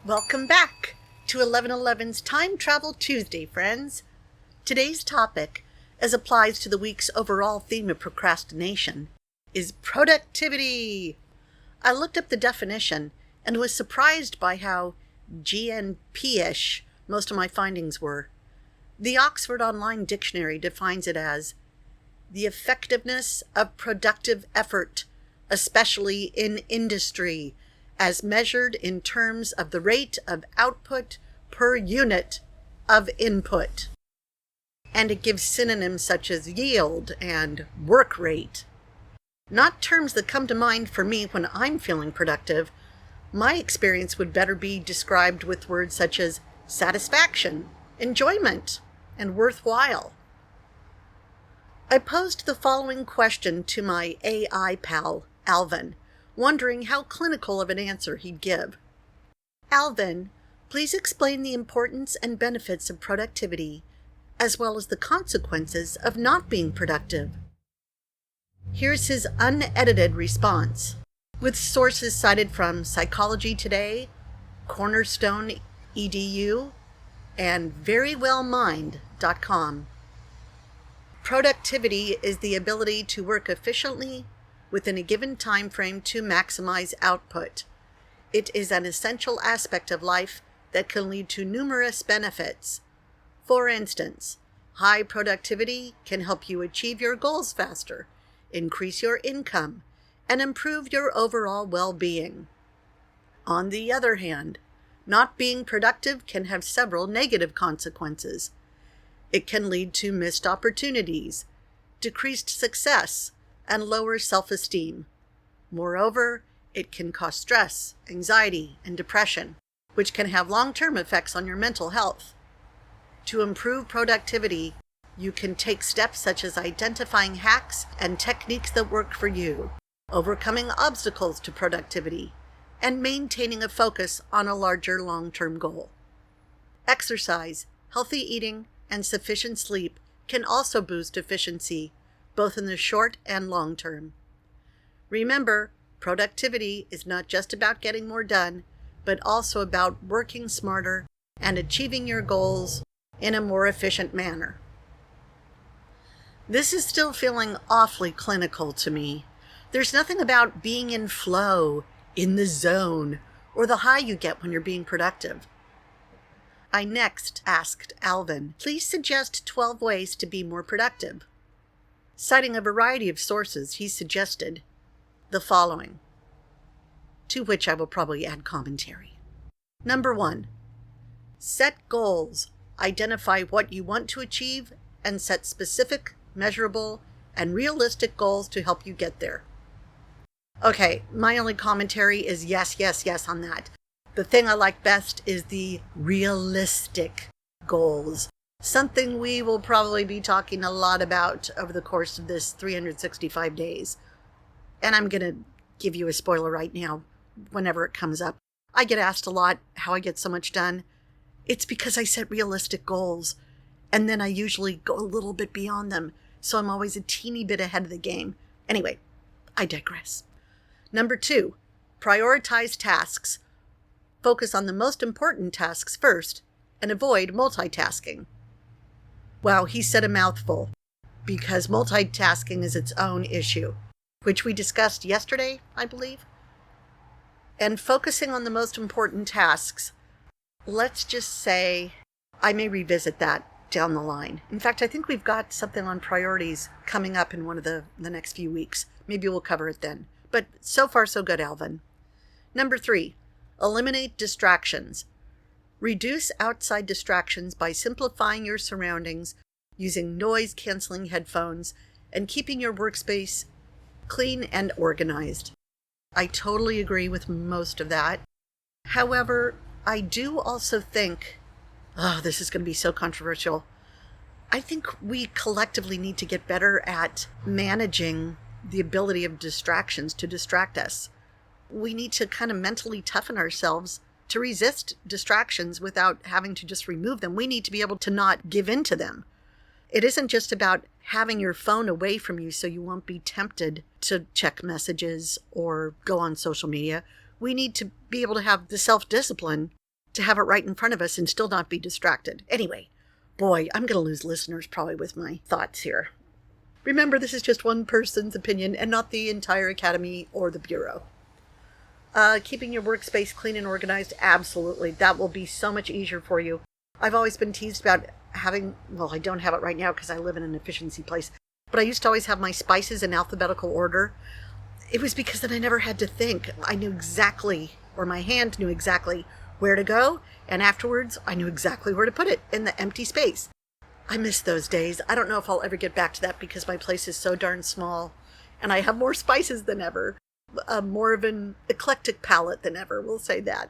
Welcome back to 1111's Time Travel Tuesday, friends. Today's topic, as applies to the week's overall theme of procrastination, is productivity. I looked up the definition and was surprised by how GNP-ish most of my findings were. The Oxford Online Dictionary defines it as the effectiveness of productive effort, especially in industry, as measured in terms of the rate of output per unit of input. And it gives synonyms such as yield and work rate. Not terms that come to mind for me when I'm feeling productive. My experience would better be described with words such as satisfaction, enjoyment, and worthwhile. I posed the following question to my AI pal, Alvin, wondering how clinical of an answer he'd give. Alvin, please explain the importance and benefits of productivity, as well as the consequences of not being productive. Here's his unedited response, with sources cited from Psychology Today, Cornerstone EDU, and verywellmind.com. Productivity is the ability to work efficiently within a given time frame to maximize output. It is an essential aspect of life that can lead to numerous benefits. For instance, high productivity can help you achieve your goals faster, increase your income, and improve your overall well-being. On the other hand, not being productive can have several negative consequences. It can lead to missed opportunities, decreased success, and lower self-esteem. Moreover, it can cause stress, anxiety, and depression, which can have long-term effects on your mental health. To improve productivity, you can take steps such as identifying hacks and techniques that work for you, overcoming obstacles to productivity, and maintaining a focus on a larger long-term goal. Exercise, healthy eating, and sufficient sleep can also boost efficiency, both in the short and long term. Remember, productivity is not just about getting more done, but also about working smarter and achieving your goals in a more efficient manner. This is still feeling awfully clinical to me. There's nothing about being in flow, in the zone, or the high you get when you're being productive. I next asked Alvin, please suggest 12 ways to be more productive. Citing a variety of sources, he suggested the following, to which I will probably add commentary. Number 1, set goals. Identify what you want to achieve and set specific, measurable, and realistic goals to help you get there. Okay, my only commentary is yes on that. The thing I like best is the realistic goals. Something we will probably be talking a lot about over the course of this 365 days. And I'm going to give you a spoiler right now whenever it comes up. I get asked a lot how I get so much done. It's because I set realistic goals, and then I usually go a little bit beyond them, so I'm always a teeny bit ahead of the game. Anyway, I digress. Number 2, prioritize tasks. Focus on the most important tasks first, and avoid multitasking. Wow, he said a mouthful, because multitasking is its own issue, which we discussed yesterday, I believe. And focusing on the most important tasks, let's just say I may revisit that down the line. In fact, I think we've got something on priorities coming up in one of the next few weeks. Maybe we'll cover it then. But so far, so good, Alvin. Number 3, eliminate distractions. Reduce outside distractions by simplifying your surroundings, using noise-canceling headphones, and keeping your workspace clean and organized. I totally agree with most of that. However, I do also think, this is going to be so controversial, I think we collectively need to get better at managing the ability of distractions to distract us. We need to kind of mentally toughen ourselves to resist distractions without having to just remove them. We need to be able to not give in to them. It isn't just about having your phone away from you so you won't be tempted to check messages or go on social media. We need to be able to have the self-discipline to have it right in front of us and still not be distracted. Anyway, boy, I'm going to lose listeners probably with my thoughts here. Remember, this is just one person's opinion and not the entire Academy or the Bureau. Keeping your workspace clean and organized, absolutely. That will be so much easier for you. I've always been teased about having, well, I don't have it right now because I live in an efficiency place, but I used to always have my spices in alphabetical order. It was because then I never had to think. I knew exactly, or my hand knew exactly where to go, and afterwards I knew exactly where to put it in the empty space. I miss those days. I don't know if I'll ever get back to that because my place is so darn small and I have more spices than ever. More of an eclectic palette than ever, we'll say that.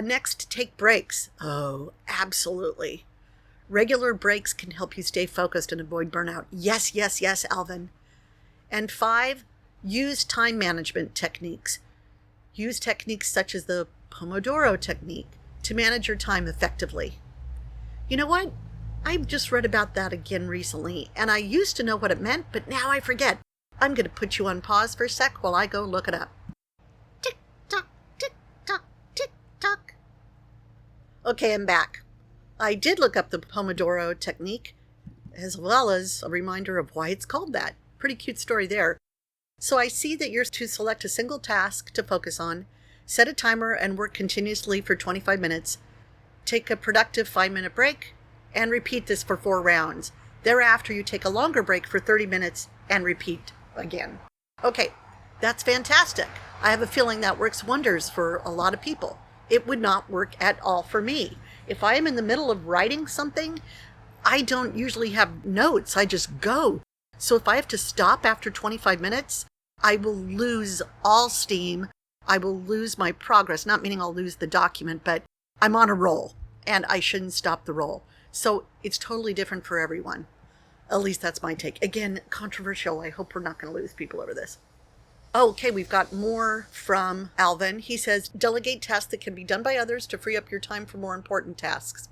Next, take breaks. Oh, absolutely. Regular breaks can help you stay focused and avoid burnout. Yes, yes, yes, Alvin. And 5, use time management techniques. Use techniques such as the Pomodoro technique to manage your time effectively. You know what? I've just read about that again recently, and I used to know what it meant, but now I forget. I'm going to put you on pause for a sec while I go look it up. Tick tock, tick tock, tick tock. Okay, I'm back. I did look up the Pomodoro technique, as well as a reminder of why it's called that. Pretty cute story there. So I see that you're to select a single task to focus on, set a timer and work continuously for 25 minutes, take a productive 5-minute break, and repeat this for 4 rounds. Thereafter, you take a longer break for 30 minutes and repeat again. Okay, that's fantastic. I have a feeling that works wonders for a lot of people. It would not work at all for me. If I am in the middle of writing something, I don't usually have notes. I just go. So if I have to stop after 25 minutes, I will lose all steam. I will lose my progress, not meaning I'll lose the document, but I'm on a roll and I shouldn't stop the roll. So it's totally different for everyone. At least that's my take. Again, controversial. I hope we're not going to lose people over this. Okay, we've got more from Alvin. He says, delegate tasks that can be done by others to free up your time for more important tasks.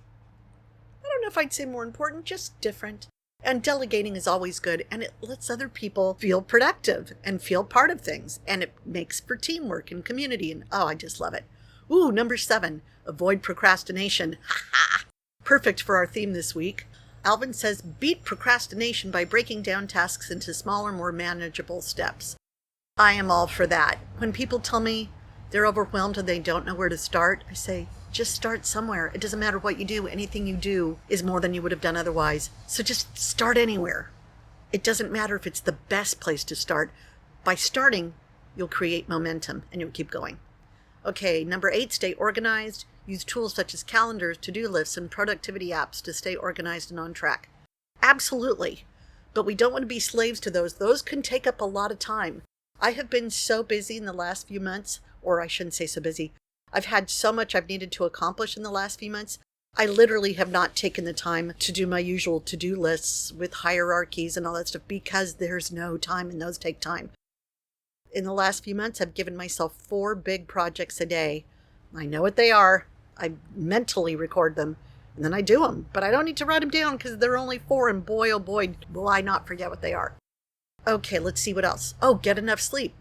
I don't know if I'd say more important, just different. And delegating is always good, and it lets other people feel productive and feel part of things, and it makes for teamwork and community, and oh, I just love it. Ooh, number 7, avoid procrastination. Ha ha! Perfect for our theme this week. Alvin says, beat procrastination by breaking down tasks into smaller, more manageable steps. I am all for that. When people tell me they're overwhelmed and they don't know where to start, I say, just start somewhere. It doesn't matter what you do. Anything you do is more than you would have done otherwise. So just start anywhere. It doesn't matter if it's the best place to start. By starting, you'll create momentum and you'll keep going. Okay, number 8, stay organized. Use tools such as calendars, to-do lists, and productivity apps to stay organized and on track. Absolutely. But we don't want to be slaves to those. Those can take up a lot of time. I have been so busy in the last few months, or I shouldn't say so busy. I've had so much I've needed to accomplish in the last few months. I literally have not taken the time to do my usual to-do lists with hierarchies and all that stuff because there's no time and those take time. In the last few months, I've given myself 4 big projects a day. I know what they are. I mentally record them and then I do them, but I don't need to write them down because they're only 4 and boy, oh boy, will I not forget what they are. Okay, let's see what else. Oh, get enough sleep.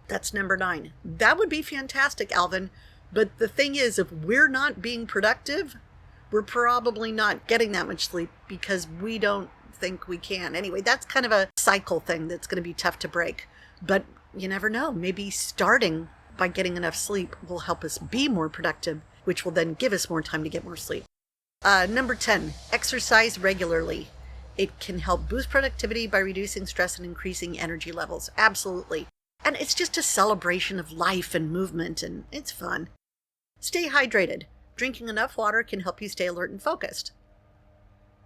That's number 9. That would be fantastic, Alvin. But the thing is, if we're not being productive, we're probably not getting that much sleep because we don't think we can. Anyway, that's kind of a cycle thing that's going to be tough to break. But you never know. Maybe starting by getting enough sleep will help us be more productive, which will then give us more time to get more sleep. Number 10, exercise regularly. It can help boost productivity by reducing stress and increasing energy levels. Absolutely. And it's just a celebration of life and movement, and it's fun. Stay hydrated. Drinking enough water can help you stay alert and focused.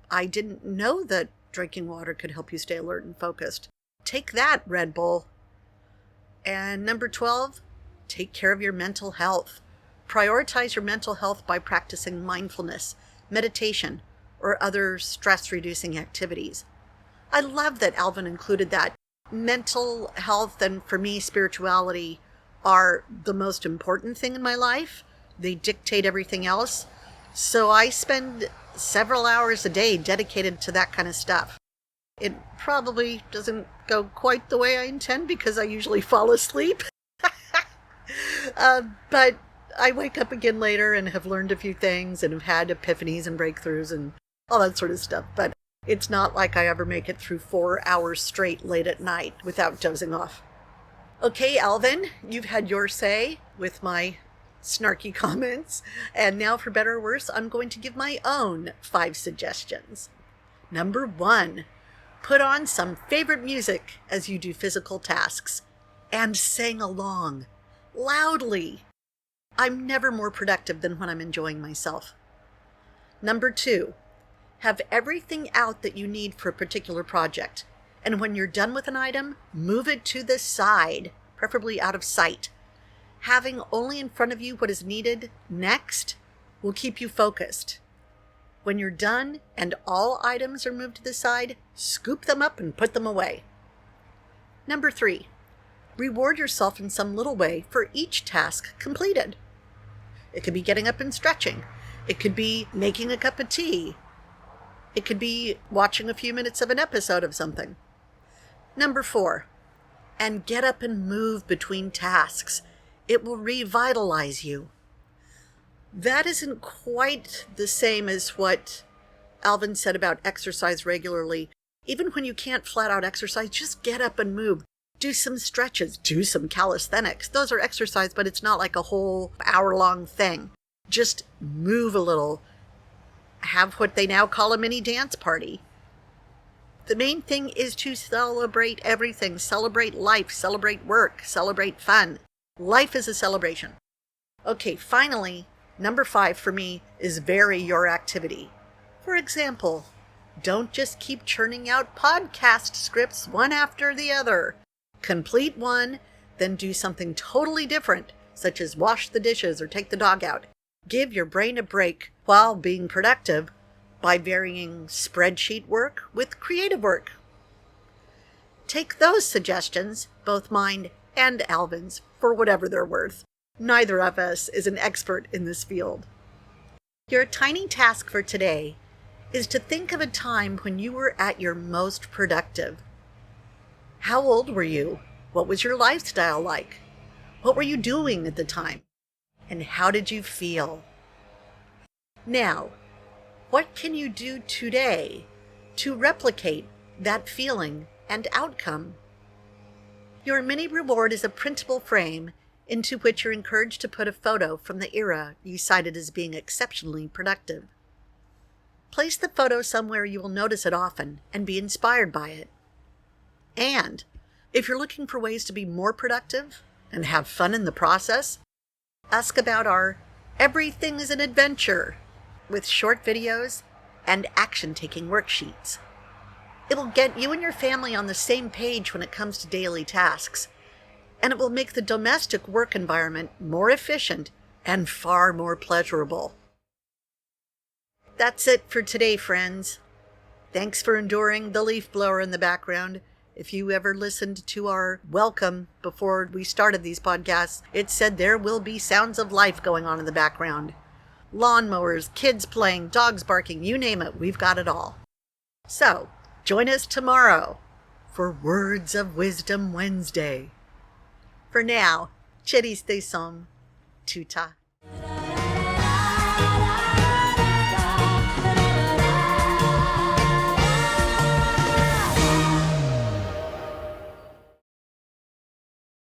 I didn't know that drinking water could help you stay alert and focused. Take that, Red Bull. And number 12, take care of your mental health. Prioritize your mental health by practicing mindfulness, meditation, or other stress-reducing activities. I love that Alvin included that. Mental health and, for me, spirituality are the most important thing in my life. They dictate everything else. So I spend several hours a day dedicated to that kind of stuff. It probably doesn't go quite the way I intend because I usually fall asleep. But I wake up again later and have learned a few things and have had epiphanies and breakthroughs and all that sort of stuff. But it's not like I ever make it through 4 hours straight late at night without dozing off. Okay, Alvin, you've had your say with my snarky comments. And now, for better or worse, I'm going to give my own 5 suggestions. Number 1, put on some favorite music as you do physical tasks and sing along loudly. I'm never more productive than when I'm enjoying myself. Number 2, have everything out that you need for a particular project. And when you're done with an item, move it to the side, preferably out of sight. Having only in front of you what is needed next will keep you focused. When you're done and all items are moved to the side, scoop them up and put them away. Number 3, reward yourself in some little way for each task completed. It could be getting up and stretching. It could be making a cup of tea. It could be watching a few minutes of an episode of something. Number 4, and get up and move between tasks. It will revitalize you. That isn't quite the same as what Alvin said about exercise regularly. Even when you can't flat out exercise, just get up and move. Do some stretches, do some calisthenics. Those are exercise, but it's not like a whole hour-long thing. Just move a little. Have what they now call a mini dance party. The main thing is to celebrate everything. Celebrate life, celebrate work, celebrate fun. Life is a celebration. Okay, finally, number 5 for me is vary your activity. For example, don't just keep churning out podcast scripts one after the other. Complete one, then do something totally different, such as wash the dishes or take the dog out. Give your brain a break while being productive by varying spreadsheet work with creative work. Take those suggestions, both mine and Alvin's, for whatever they're worth. Neither of us is an expert in this field. Your tiny task for today is to think of a time when you were at your most productive. How old were you? What was your lifestyle like? What were you doing at the time? And how did you feel? Now, what can you do today to replicate that feeling and outcome? Your mini reward is a printable frame into which you're encouraged to put a photo from the era you cited as being exceptionally productive. Place the photo somewhere you will notice it often and be inspired by it. And if you're looking for ways to be more productive and have fun in the process, ask about our Everything is an Adventure with short videos and action-taking worksheets. It will get you and your family on the same page when it comes to daily tasks, and it will make the domestic work environment more efficient and far more pleasurable. That's it for today, friends. Thanks for enduring the leaf blower in the background. If you ever listened to our welcome before we started these podcasts, it said there will be sounds of life going on in the background. Lawnmowers, kids playing, dogs barking, you name it, we've got it all. So, join us tomorrow for Words of Wisdom Wednesday. For now, Chitty stay som, tuta.